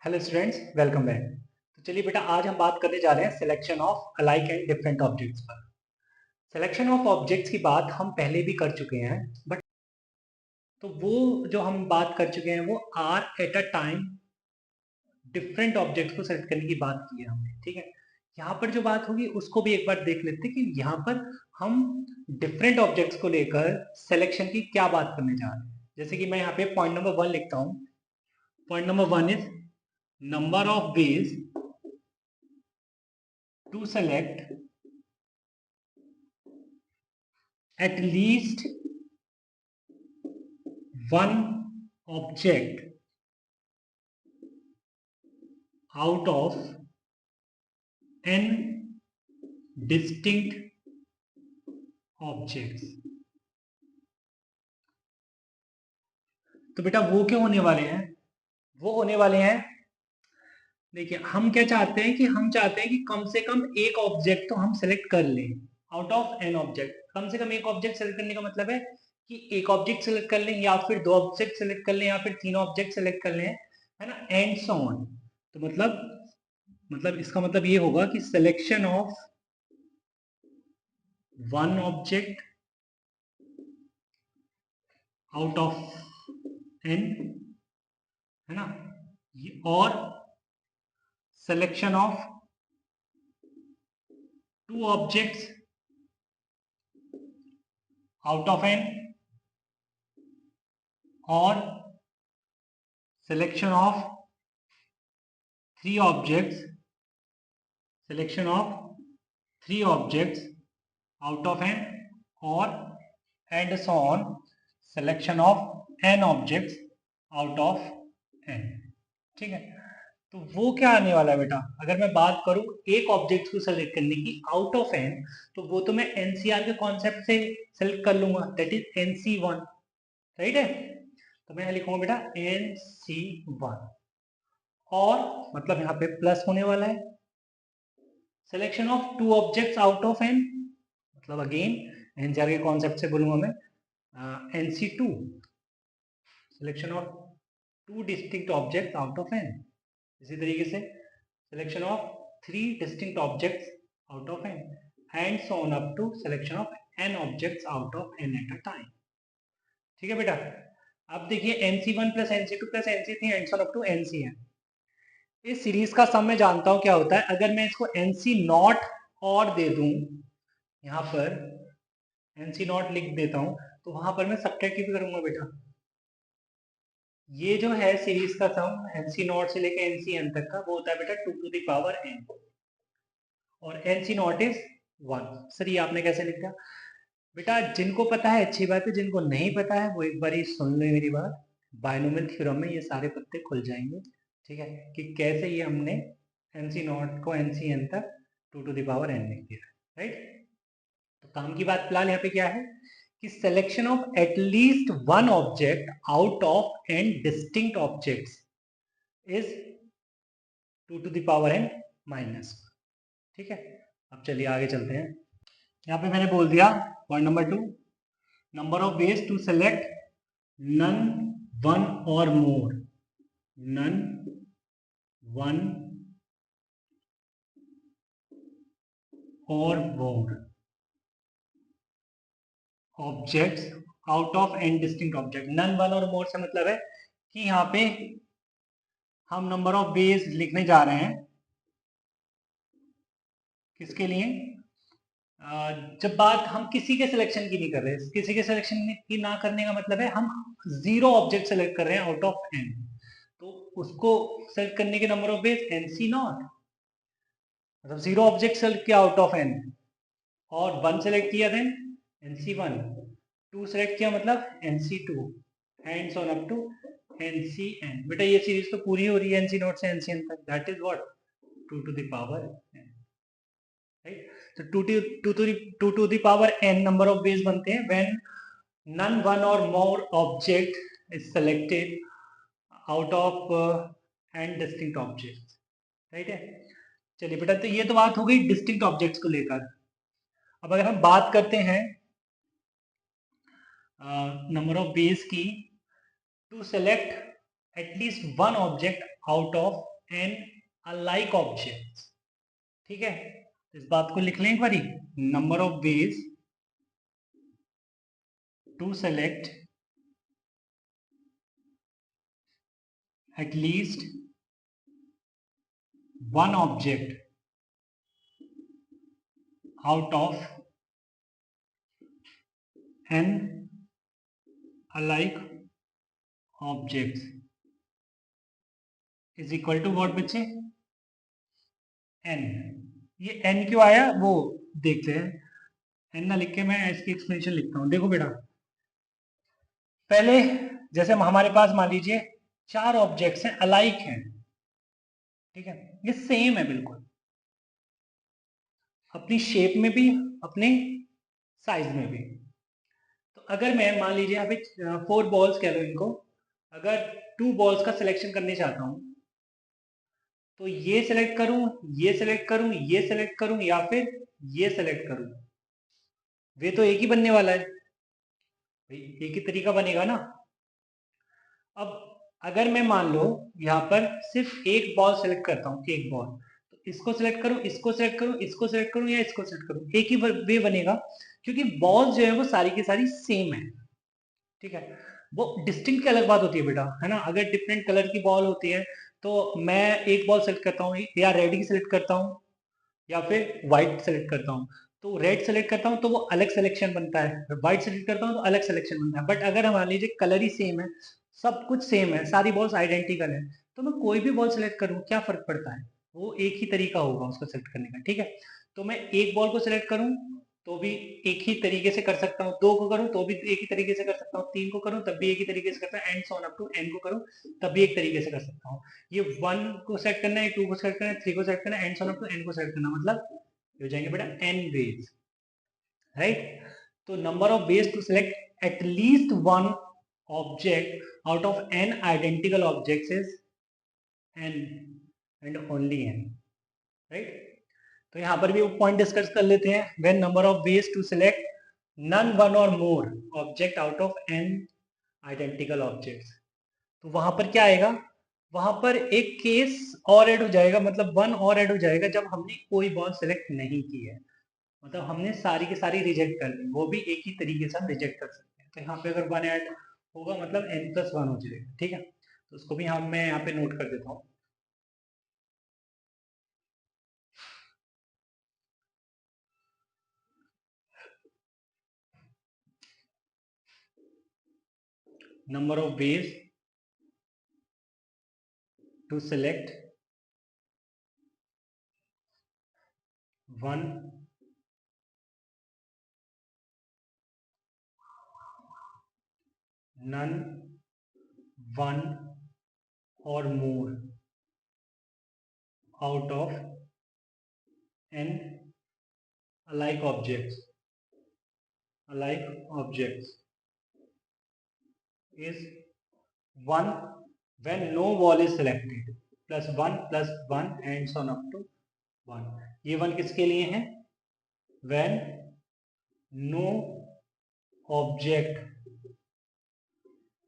Hello students, welcome back. तो चलिए बेटा, आज हम बात करने जा रहे हैं selection of alike and different objects पर। सिलेक्शन ऑफ ऑब्जेक्ट्स की बात हम पहले भी कर चुके हैं, बट तो वो जो हम बात कर चुके हैं वो r at a time different objects को सेलेक्ट करने की बात की है हमने, ठीक है। यहाँ पर जो बात होगी उसको भी एक बार देख लेते हैं कि यहाँ पर हम डिफरेंट ऑब्जेक्ट्स को लेकर सिलेक्शन की क्या बात करने जा रहे हैं। जैसे कि मैं यहाँ पे पॉइंट नंबर 1 लिखता हूँ। Point number 1 is number of veg to select at least one object out of n distinct objects। तो बेटा वो क्यों होने वाले हैं? वो होने वाले हैं, देखिए हम क्या चाहते हैं कि हम चाहते हैं कि कम से कम एक ऑब्जेक्ट तो हम सेलेक्ट कर लें आउट ऑफ एन ऑब्जेक्ट। कम से कम एक ऑब्जेक्ट सेलेक्ट करने का मतलब है कि एक ऑब्जेक्ट सेलेक्ट कर लें, या फिर दो ऑब्जेक्ट सेलेक्ट कर लें, या फिर तीन ऑब्जेक्ट सेलेक्ट कर लें, है ना, एंड सो ऑन। तो मतलब इसका मतलब ये होगा कि selection of one object out of n, है ना, और selection of two objects out of n, और selection of three objects out of n, और and so on selection of n objects out of n, ठीक है। तो वो क्या आने वाला है बेटा, अगर मैं बात करूं एक ऑब्जेक्ट को सेलेक्ट करने की आउट ऑफ एन, तो वो तो मैं एनसीआर के कॉन्सेप्ट से सेलेक्ट कर लूंगा, दैट इज NC1, राइट है। तो मैं लिखूंगा बेटा NC1, और मतलब यहाँ पे प्लस होने वाला है selection of two objects out of n, मतलब अगेन एनसीआर के कॉन्सेप्ट से बोलूंगा मैं NC2, selection of two distinct objects out of n. इसी तरीके से selection of three distinct objects out of n, and so on up to selection of n objects out of n at a time, ठीक है बेटा। अब देखिए NC1 plus NC2 plus NC3 and so on up to NCn। इस series का सम मैं जानता हूं क्या होता है। अगर मैं इसको NC नॉट और दे दूं, यहाँ पर NC नॉट लिख देता हूं, तो वहां पर मैं सब्ट्रैक्ट भी करूंगा बेटा। ये जो है सीरीज का सम NC नॉट से लेकर NCn तक का, वो होता है बेटा 2 टू द पावर n, और NC नॉट इज 1। सर ये आपने कैसे लिख दिया? बेटा जिनको पता है अच्छी बात है, जिनको नहीं पता है वो एक बार सुन लो मेरी बात। बायनोमियल थ्योरम में ये सारे पत्ते खुल जाएंगे, ठीक है, कि कैसे ये हमने NC नॉट को NCn तक 2 टू द पावर n लिख दिया, राइट। तो काम की बात फिलहाल यहाँ पे क्या है कि selection of at least one object out of n distinct objects is 2 to the power n minus, ठीक है। अब चलिए आगे चलते हैं। यहाँ पे मैंने बोल दिया point number 2, number of ways to select none one और मोर, नन वन और more objects out of n distinct object. None one और मोर से मतलब है कि यहाँ पे हम नंबर ऑफ वेज लिखने जा रहे हैं किसके लिए, जब बात हम किसी के सिलेक्शन की नहीं कर रहे। किसी के सिलेक्शन की ना करने का मतलब है हम जीरो ऑब्जेक्ट सेलेक्ट कर रहे हैं आउट ऑफ एन, तो उसको सेलेक्ट करने के number of ways NC nought, मतलब जीरो ऑब्जेक्ट सेलेक्ट किया आउट ऑफ एन, और वन सेलेक्ट किया देन NC1, टू सेलेक्ट किया मतलब NC2, and so on up to NCn। बेटा ये सीरीज तो पूरी हो रही है NC नॉट से NCn तक, that is what 2 to the power n, right. तो 2 to the power n number of ways बनते हैं when none one or more object is selected out of n distinct objects, right है। चलिए बेटा, तो ये तो बात हो गई डिस्टिंक्ट ऑब्जेक्ट्स को लेकर। अब अगर हम बात करते हैं नंबर ऑफ वेज की to select at least one object out of n alike objects. ठीक है, इस बात को लिख लें एक बारी। Number of ways to select at least one object out of n alike objects is equal to what बच्चे? n। ये n क्यों आया वो देखते हैं। n ना लिख के मैं इसकी एक्सप्लेनेशन लिखता हूं। देखो बेटा, पहले जैसे हमारे पास मान लीजिए 4 ऑब्जेक्ट्स हैं, अलाइक हैं, ठीक है, ये सेम है बिल्कुल, अपनी शेप में भी, अपने साइज में भी। तो अगर मैं मान लीजिए यहाँ पे 4 बॉल्स कह लो इनको, अगर 2 बॉल्स का सिलेक्शन करने चाहता हूं तो ये सिलेक्ट करूं, ये सिलेक्ट करूं, ये सिलेक्ट करूं या फिर ये सिलेक्ट करूं, वे तो एक ही बनने वाला है भाई, एक ही तरीका बनेगा ना। अब अगर मैं मान लो यहाँ पर सिर्फ एक बॉल सेलेक्ट करता हूँ, एक बॉल, तो इसको सिलेक्ट करूं, इसको सिलेक्ट करूं, इसको सिलेक्ट करूं या इसको सिलेक्ट करूं, एक ही वे बनेगा, क्योंकि बॉल्स जो है वो सारी की सारी सेम है। ठीक है, वो डिस्टिंक्ट की अलग बात होती है बेटा, है ना। अगर डिफरेंट कलर की बॉल होती है तो मैं एक बॉल सेलेक्ट करता हूँ, या रेड ही सेलेक्ट करता हूँ या फिर व्हाइट सेलेक्ट करता हूँ, तो रेड सेलेक्ट करता हूँ तो वो अलग सिलेक्शन बनता है, व्हाइट सेलेक्ट करता हूँ तो अलग सिलेक्शन बनता है। बट अगर मान लीजिए कलर ही सेम है, सब कुछ सेम है, सारी बॉल्स आइडेंटिकल है, तो मैं कोई भी बॉल सेलेक्ट करूँ क्या फर्क पड़ता है, वो एक ही तरीका होगा उसको सेलेक्ट करने का। ठीक है, तो मैं एक बॉल को सिलेक्ट करूँ तो भी एक ही तरीके से कर सकता हूँ, 2 को करूँ तो भी एक ही तरीके से कर सकता हूँ, 3 को करूँ तब भी एक ही तरीके से करता हूँ, and so on up to n को करूँ तब भी एक तरीके से कर सकता हूँ। ये 1 को सेट करना है, 2 को सेट करना है, 3 को सेट करना है, and so on up to n को सेट करना, मतलब हो जाएंगे बेटा n वेज, राइट। तो number of ways to select at least one object out of n identical objects is n and only n, right. तो यहां पर भी वो पॉइंट डिस्कस कर लेते हैं। When number of ways to select none one और more object out of n identical objects, तो वहां पर क्या आएगा, वहां पर एक केस और ऐड हो जाएगा, मतलब वन और ऐड हो जाएगा जब हमने कोई बॉल सेलेक्ट नहीं की है, मतलब हमने सारी की सारी रिजेक्ट कर ली, वो भी एक ही तरीके से हम रिजेक्ट कर सकते हैं। तो यहाँ पे अगर वन ऐड होगा मतलब n+1 हो जाएगा। ठीक है, तो उसको भी हम मैं यहाँ पे नोट कर देता हूँ। Number of ways to select one none one और more out of n alike objects is 1 when no ball is selected, plus 1 and so on up to 1। ये 1 किसके लिए है, when no object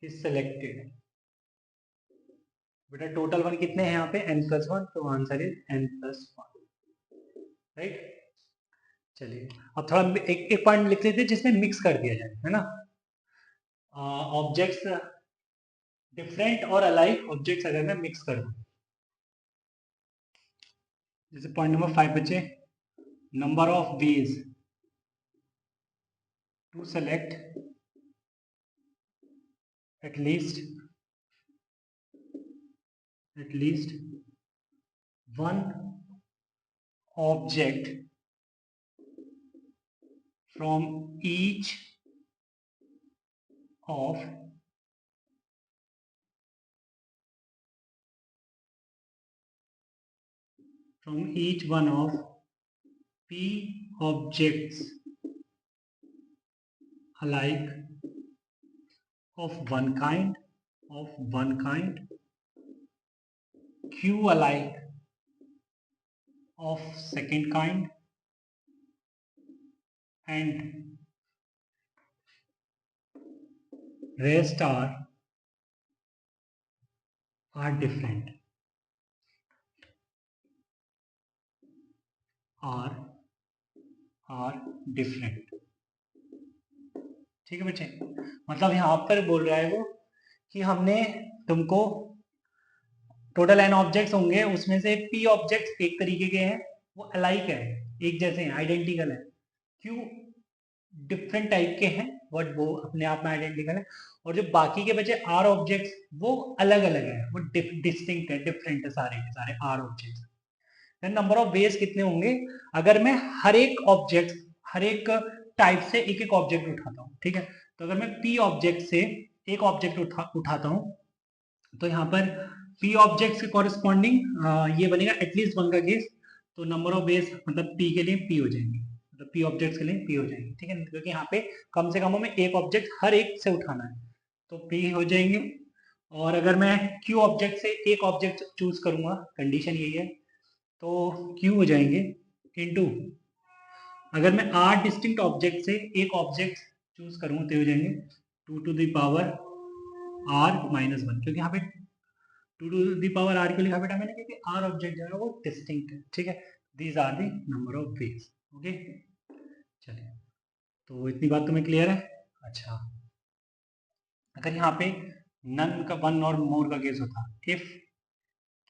is selected। बेटा total 1 कितने हैं यहाँ पे, n+1, तो आंसर इज n+1, राइट। चलिए अब थोड़ा एक पॉइंट लिख लेते हैं जिसमें मिक्स कर दिया जाए, है ना। ऑब्जेक्ट्स डिफरेंट और अलाइक ऑब्जेक्ट्स अगर मैं मिक्स कर दूं, जैसे पॉइंट नंबर 5 बच्चे, number of ways to select at least one object from each of one of p objects alike of one kind q alike of second kind and rest are different। R are different. ठीक है बच्चे, मतलब यहाँ पर बोल रहा है वो कि हमने तुमको टोटल एन ऑब्जेक्ट्स होंगे, उसमें से पी ऑब्जेक्ट्स एक तरीके के हैं, वो अलाइक है, एक जैसे हैं, आइडेंटिकल है। क्यों डिफरेंट टाइप के हैं, बट वो अपने आप में आइडेंटिकल है। और जो बाकी के बचे आर ऑब्जेक्ट्स वो अलग अलग है, वो डिस्टिंक्ट है, डिफरेंट है सारे के सारे r objects. Then number of ways कितने होंगे, अगर मैं हर एक ऑब्जेक्ट, हर एक टाइप से एक एक ऑब्जेक्ट उठाता हूँ, ठीक है। तो अगर मैं पी ऑब्जेक्ट से एक ऑब्जेक्ट उठाता हूँ, तो यहाँ पर पी ऑब्जेक्ट्स के कॉरेस्पॉन्डिंग ये बनेगा एटलीस्ट वन का केस। तो नंबर ऑफ वेज मतलब पी के लिए पी हो जाएंगे, मतलब पी ऑब्जेक्ट्स के लिए पी हो जाएंगे, ठीक है, क्योंकि यहाँ पे कम से कम हमें एक ऑब्जेक्ट हर एक से उठाना है, तो पी हो जाएंगे। और अगर मैं क्यू ऑब्जेक्ट से एक ऑब्जेक्ट चूज करूंगा, कंडीशन यही है, तो क्यू हो जाएंगे इनटू, अगर मैं आर डिस्टिंक्ट ऑब्जेक्ट से एक ऑब्जेक्ट चूज करूंगा तो हो जाएंगे 2 to the power r minus one, क्योंकि यहाँ पे 2 टू द पावर आर क्यों लिखा बेटा मैंने, क्योंकि आर ऑब्जेक्ट जो है वो डिस्टिंक्ट है, ठीक है। These are the number of ways. Okay, चलिए, तो इतनी बात तुम्हें क्लियर है। अच्छा, अगर यहाँ पे नन का वन और मोर का केस होता, if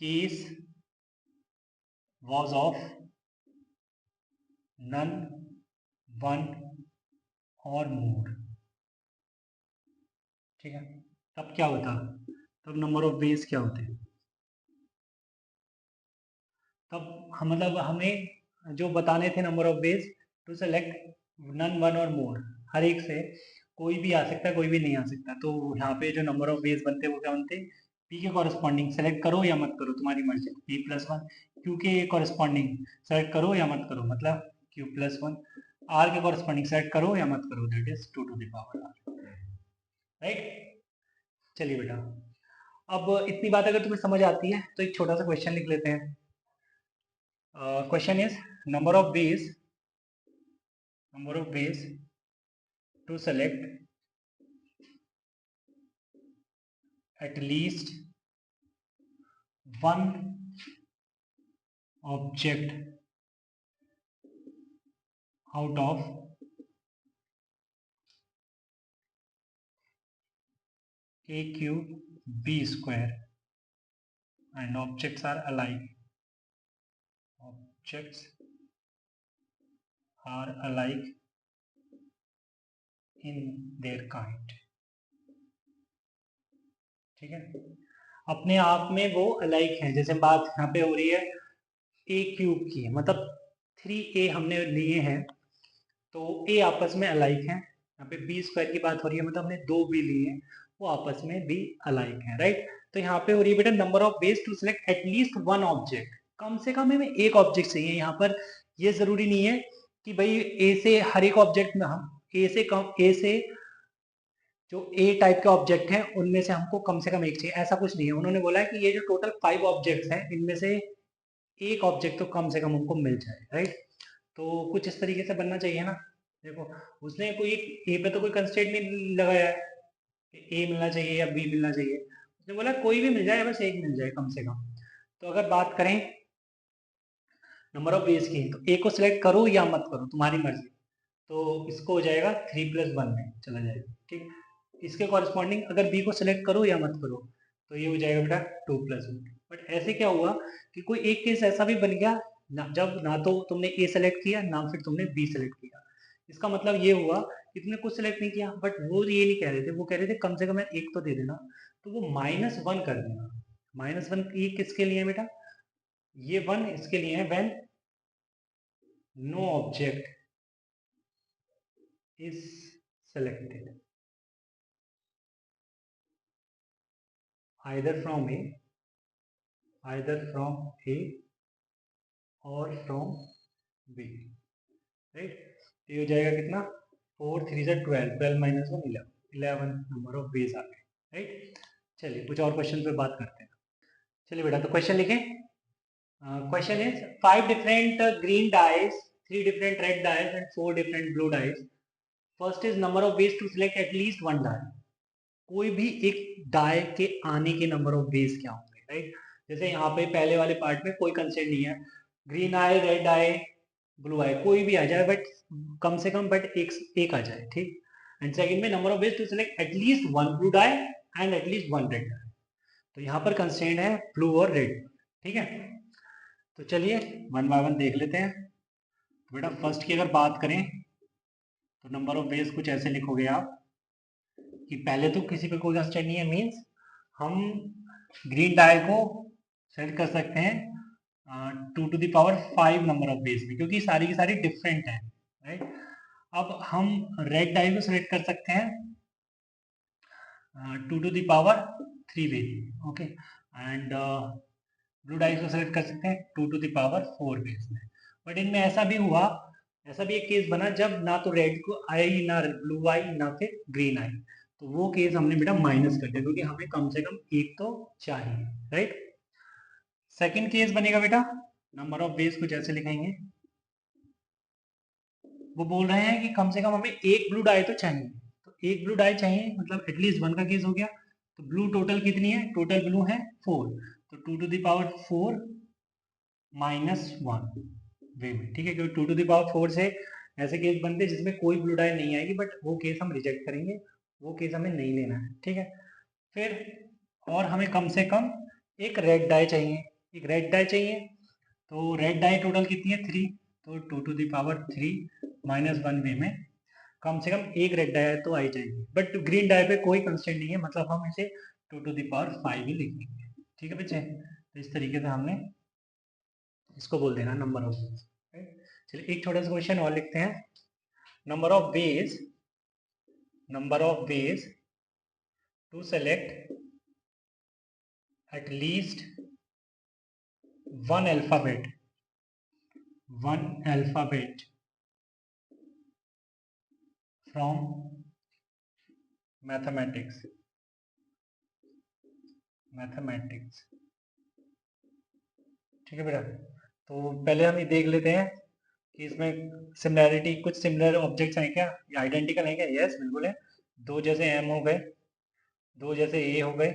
case was of none one और मोर, ठीक है, तब क्या होता, तब नंबर ऑफ वेज क्या होते हैं, तब हम मतलब हमें जो बताने थे number of ways to select none one और मोर, हर एक से कोई भी आ सकता है, कोई भी नहीं आ सकता। तो यहाँ पे जो नंबर ऑफ वेज बनते हैं वो क्या बनते हैं, पी के कॉरेस्पॉन्डिंग सेलेक्ट करो या मत करो, तुम्हारी मर्जी, पी प्लस वन, क्यू के कॉरेस्पॉन्डिंग सेलेक्ट करो या मत करो, मतलब क्यू प्लस वन, आर के कॉरेस्पॉन्डिंग सेलेक्ट करो या मत करो, that is 2 to the power r, right. चलिए बेटा, अब इतनी बात अगर तुम्हें समझ आती है तो एक छोटा सा क्वेश्चन लिख लेते हैं। Question is number of ways to select at least one object out of a cube b square and objects are alike. Objects are alike in their kind. ठीक है, अपने आप में वो अलाइक है। जैसे बात यहाँ पे हो रही है ए क्यूब की, मतलब 3a हमने लिए हैं, तो ए आपस में अलाइक है। यहाँ पे बी स्क्वायर की बात हो रही है, मतलब हमने दो बी लिए हैं, वो आपस में भी अलाइक है, राइट। तो यहाँ पे हो रही है बेटा number of ways to select at least one object, कम से कम हमें एक ऑब्जेक्ट चाहिए। यहाँ पर ये जरूरी नहीं है कि भाई ए से हर एक ऑब्जेक्ट में हम ए से जो ए टाइप के ऑब्जेक्ट हैं उनमें से हमको कम से कम एक चाहिए, ऐसा कुछ नहीं है। उन्होंने बोला है कि ये जो टोटल 5 ऑब्जेक्ट्स हैं इनमें से एक ऑब्जेक्ट तो कम से कम हमको मिल जाए, राइट। तो कुछ इस तरीके से बनना चाहिए ना। देखो, उसने कोई ए पे तो कोई कंस्ट्रेंट नहीं लगाया है कि ए मिलना चाहिए या बी मिलना चाहिए, उसने बोला कोई भी मिल जाए, बस एक मिल जाए कम से कम। तो अगर बात करें नंबर ऑफ वेज की, तो ए को सिलेक्ट करो या मत करो, तुम्हारी मर्जी। तो इसको हो जाएगा 3+1 में चला जाएगा, ठीक। इसके कॉरेस्पॉन्डिंग अगर बी को सिलेक्ट करो या मत करो, तो ये हो जाएगा बेटा 2+1। बट ऐसे क्या हुआ कि कोई एक केस ऐसा भी बन गया ना, जब ना तो तुमने ए सेलेक्ट किया ना फिर तुमने बी सेलेक्ट किया। इसका मतलब ये हुआ कि तुमने कुछ सेलेक्ट नहीं किया, बट वो ये नहीं कह रहे थे, वो कह रहे थे कम से कम एक तो दे देना, तो वो -1 कर देना। -1 ये किसके लिए है बेटा, ये 1 इसके लिए है when no object is selected either from A और from B, राइट। तो ये हो जाएगा कितना, 4 3 से 12, 12 - 1 11, 11 नंबर ऑफ वेज आ गए, राइट। चलिए कुछ और क्वेश्चन पे बात करते हैं। चलिए बेटा, तो क्वेश्चन लिखें। Question is 5 different green dice, 3 different red dice and 4 different blue dice. First is number of ways to select at least one die. कोई भी एक डाई के आने के नंबर ऑफ वेज क्या होंगे, राइट। जैसे यहाँ पे पहले वाले पार्ट में कोई कंसेंट नहीं है, ग्रीन आई, रेड आई, ब्लू आई कोई भी आ जाए, बट कम से कम बट एक आ जाए, ठीक। एंड सेकंड में number of ways to select at least one blue die and at least one red die. तो यहाँ पर कंस्ट्रेंट है ब्लू और रेड, ठीक है। तो चलिए वन बाय वन देख लेते हैं। तो बेटा फर्स्ट की अगर बात करें तो नंबर ऑफ वेज कुछ ऐसे लिखोगे आप कि पहले तो किसी पे कोई कंस्ट्रेंट नहीं है, मीन्स हम ग्रीन डाई को सेलेक्ट कर सकते हैं 2⁵ नंबर ऑफ वेज में, क्योंकि सारी की सारी डिफरेंट है, राइट। अब हम रेड डाई को सेलेक्ट कर सकते हैं 2⁵ वे, ओके। एंड ब्लू डाई को सेलेक्ट कर सकते हैं 2⁴ वेज में। बट इनमें ऐसा भी हुआ, ऐसा भी एक केस बना जब ना तो रेड को आई, ना ब्लू आई, ना फिर ग्रीन आई। तो वो केस हमने बेटा माइनस कर दिया, क्योंकि हमें कम से कम एक तो चाहिए, राइट। सेकंड केस बनेगा बेटा, नंबर ऑफ वेज कुछ ऐसे लिखेंगे। वो बोल रहे हैं कि कम से कम हमें एक ब्लू डाई तो चाहिए। तो एक ब्लू डाई चाहिए मतलब एटलीस्ट वन का केस हो गया। तो ब्लू टोटल कितनी है, टोटल ब्लू है 4। तो 2⁴ -1 वे में, ठीक है। क्योंकि 2⁴ से ऐसे केस बनते हैं जिसमें कोई ब्लू डाई नहीं आएगी, बट वो केस हम रिजेक्ट करेंगे, वो केस हमें नहीं लेना है, ठीक है। फिर और हमें कम से कम एक रेड डाई चाहिए, एक रेड डाई चाहिए। तो रेड डाई टोटल कितनी है 3। तो 2⁵ -1 वे में कम से कम एक रेड डाई तो आई जाएगी। बट ग्रीन डाई पे कोई कंस्टेंट नहीं है, मतलब हम इसे 2⁵ ही लिखेंगे, ठीक है बच्चे। तो इस तरीके से हमने इसको बोल देना नंबर ऑफ वेज, राइट। चलिए एक छोटा सा क्वेश्चन और लिखते हैं। Number of ways to select at least one alphabet from mathematics, ठीक है बेटा। तो पहले हम ये देख लेते हैं कि इसमें सिमिलैरिटी, कुछ सिमिलर ऑब्जेक्ट्स हैं क्या, ये आइडेंटिकल हैं क्या। यस बिल्कुल है। दो जैसे एम हो गए, दो जैसे ए हो गए,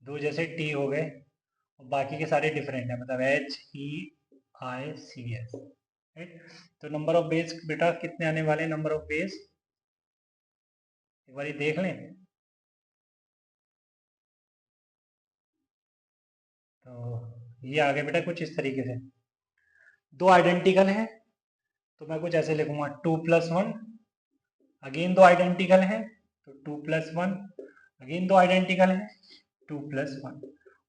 दो जैसे टी हो गए, और बाकी के सारे डिफरेंट है, मतलब HEICS, राइट। तो नंबर ऑफ बेस बेटा कितने आने वाले हैं, नंबर ऑफ बेस एक बार देख लें। तो ये आ गया बेटा कुछ इस तरीके से। दो आइडेंटिकल हैं तो मैं कुछ ऐसे लिखूंगा 2+1, अगेन दो आइडेंटिकल हैं तो 2+1, अगेन दो आइडेंटिकल हैं 2+1,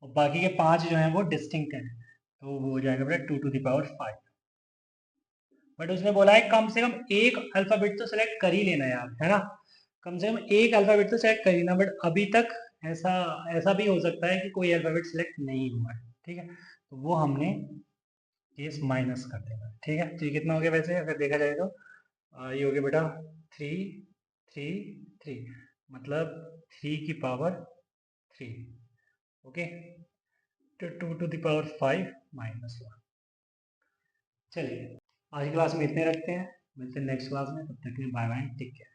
और बाकी के 5 जो हैं वो डिस्टिंक्ट हैं, तो वो हो जाएगा बेटा 2⁵. बट उसने बोला है कम से कम एक अल्फाबेट तो सेलेक्ट कर ही लेना यार, है ना। कम से कम एक अल्फाबेट तो सेलेक्ट कर ही लेना। बट अभी तक ऐसा ऐसा भी हो सकता है कि कोई अल्फाबेट सेलेक्ट नहीं हुआ है, ठीक है। तो वो हमने केस माइनस कर देना, ठीक है। तो ये कितना हो गया वैसे अगर देखा जाए तो ये हो गया बेटा 3 मतलब 3⁵, ओके। तो 2⁵ -1। चलिए आज की क्लास में इतने रखते हैं, मिलते हैं नेक्स्ट क्लास में, तब तक के लिए बाय बाय, टेक केयर।